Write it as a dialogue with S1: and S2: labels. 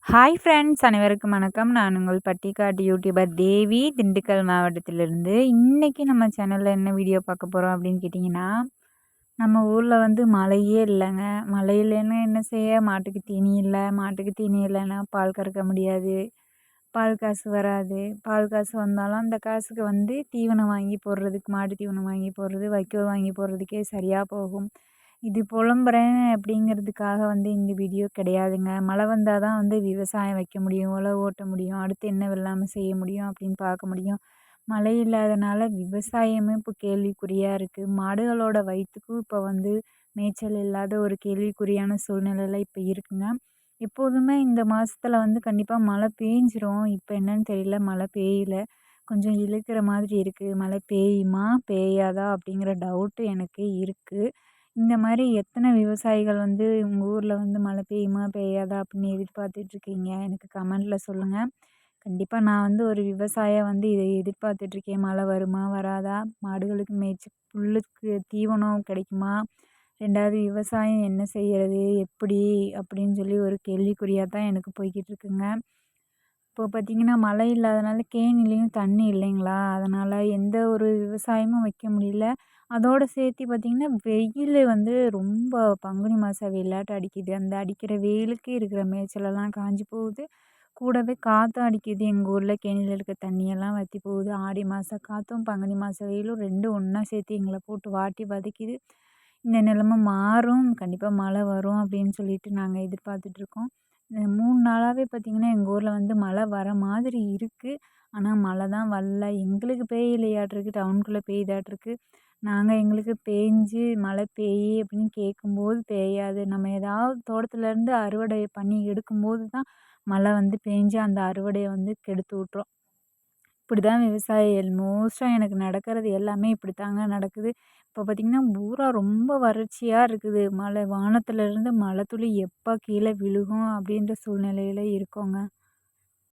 S1: Hi friends, அனைவருக்கும் வணக்கம். நான் உங்கள் பட்டிக்காட்டு யூடியூபர் தேவி, திண்டுக்கல் மாவட்டத்திலிருந்து. இன்னைக்கு நம்ம சேனலில் என்ன வீடியோ பார்க்க போகிறோம் அப்படின்னு கேட்டிங்கன்னா, நம்ம ஊரில் வந்து மழையே இல்லைங்க. மழை இல்லைன்னா என்ன செய்ய? மாட்டுக்கு தீனி இல்லை. மாட்டுக்கு தீனி இல்லைன்னா பால் கறக்க முடியாது. பால் காசு வராது. பால் காசு வந்தாலும் அந்த காசுக்கு வந்து தீவனம் வாங்கி போடுறதுக்கு, மாட்டு தீவனம் வாங்கி போடுறது, வைக்கோல் வாங்கி போடுறதுக்கே சரியாக போகும். இது புலம்புறேன் அப்படிங்கிறதுக்காக வந்து இந்த வீடியோ கிடையாதுங்க. மழை வந்தால் தான் வந்து விவசாயம் வைக்க முடியும், உழவு ஓட்ட முடியும், அடுத்து என்ன வெள்ளாமை செய்ய முடியும் அப்படின்னு பார்க்க முடியும். மழை இல்லாதனால விவசாயமே இப்போ கேள்விக்குறியாக இருக்குது. மாடுகளோட வயிற்றுக்கும் இப்போ வந்து மேய்ச்சல் இல்லாத ஒரு கேள்விக்குறியான சூழ்நிலையில் இப்போ இருக்குங்க. எப்போதுமே இந்த மாசத்துல வந்து கண்டிப்பா மழை பேஞ்சிரும். இப்ப என்னன்னு தெரியல, மழை பெய்யல. கொஞ்சம் இழுக்கிற மாதிரி இருக்கு. மழை பெய்யுமா? பெய்யாதா? அப்படிங்கிற டவுட்டு எனக்கு இருக்கு. இந்த மாரி எத்தன விவசாயிகள் வந்து உங்க ஊர்ல வந்து மழை பெய்யுமா? பெய்யாதா? அப்படின்னு எதிர்பார்த்துட்ருக்கீங்க? எனக்கு கமெண்ட்ல சொல்லுங்க. கண்டிப்பா நான் வந்து ஒரு விவசாயியா வந்து இதை எதிர்பார்த்துட்ருக்கேன். மழை வருமா? வராதா? மாடுகளுக்கு புல்லுக்கு தீவனம் கிடைக்குமா? 2வது விவசாயம் என்ன செய்யறது? எப்படி? அப்படின்னு சொல்லி ஒரு கேள்விக்குறியா தான் எனக்கு போய்க்கிட்டு இருக்குங்க. இப்போ பார்த்தீங்கன்னா, மழை இல்லாதனால கேணிலயும் தண்ணி இல்லைங்களா? அதனால எந்த ஒரு விவசாயமும் வைக்க முடியல. அதோட சேர்த்து பார்த்தீங்கன்னா, வெயில் வந்து ரொம்ப பங்குனி மாசம் வெயிலாட்டம் அடிக்குது. அந்த அடிக்கிற வெயிலுக்கு இருக்கிற மேய்ச்சலெல்லாம் காஞ்சு போகுது. கூடவே காத்தும் அடிக்குது. எங்க ஊர்ல கேணியில இருக்க தண்ணியெல்லாம் வத்தி போகுது. ஆடி மாச காத்தும், பங்குனி மாச வெயிலும் 2ம் ஒண்ணா சேர்த்து எங்கள போட்டு வாட்டி வதைக்குது. இந்த நிலைமை மாறும். கண்டிப்பா மழை வரும் அப்படின்னு சொல்லிட்டு நாங்க எதிர்பார்த்துட்ருக்கோம். 3 நாளாவே பார்த்தீங்கன்னா, எங்க ஊர்ல வந்து மழை வர மாதிரி இருக்கு. ஆனா மழை தான் வரல. எங்களுக்கு பெய்யலையாட்ருக்கு, டவுனுக்குள்ள பெய்யுதாட்ருக்கு. நாங்க எங்களுக்கு பேஞ்சு மழை பெய்யி அப்படின்னு கேட்கும்போது பெய்யாது. நம்ம ஏதாவது தோட்டத்துலேருந்து அறுவடை பண்ணி எடுக்கும்போது தான் மழை வந்து பேஞ்சு அந்த அறுவடைய வந்து கெடுத்து விட்டுரும். இப்படிதான் விவசாயிகள் மோஸ்ட்டா எனக்கு நடக்கிறது எல்லாமே இப்படித்தாங்க நடக்குது. இப்போ பார்த்தீங்கன்னா, பூரா ரொம்ப வறட்சியா இருக்குது. மழை வானத்துலேருந்து மழை துளி எப்போ கீழே விழுகும் அப்படின்ற சூழ்நிலையில இருக்கோங்க.